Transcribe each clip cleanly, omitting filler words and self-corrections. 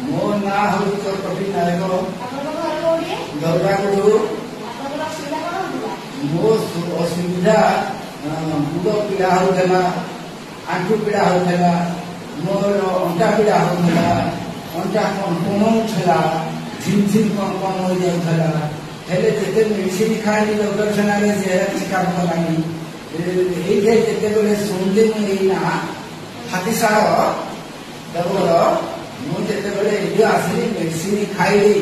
मो ना हूँ चौपटी नायक दौरा मो असुविधा गुड़ पीड़ा होता आंठू पीड़ा होता मोर अंटा पीड़ा होता अंटा कण उठला झिमझिम कण हो जाता हेले जिते मेडिसिन खाई डॉक्टरखाना काम कलानी ये शुणिली मुझे हाथीशाल डबल मुझे आसली मेडिसिन खाइली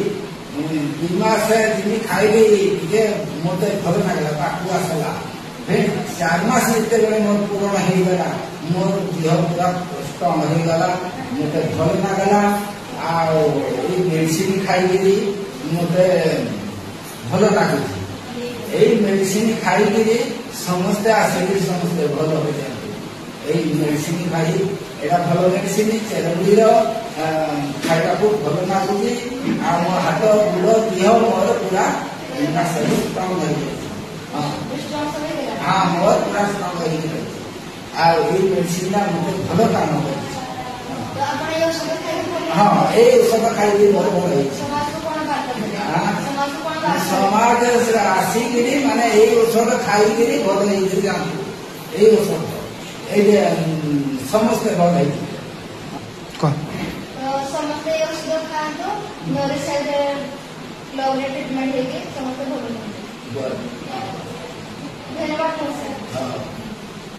2 मास जी खाइली मत भल लगला पाकू आसला फिर 4 मास जिते मोर पूरण होगा मोर देह पूरा स्ट्रंग होगा मत भल लगला मेडिसिन खाई मत भल लगुच यही मेडिसिन खाई समस्ते आसिक समस्ते भल हो जाए मेडिसिन खाई एटा भल मेडिसिन चेरमुड़ी खाइबा को भल लगुच मो हाथ गोड़ देह मोर पूरा स्ट्रंग हाँ मोर पूरा स्ट्रंग मेडिसिन मत भल काम कर हाँ ये औषध खाई मोर भल समाज आसिक माने औषध खाई भल जातु औषध ये समस्ते भल समस्ते औषध खातु ट्रीटमेंट धन्यवाद।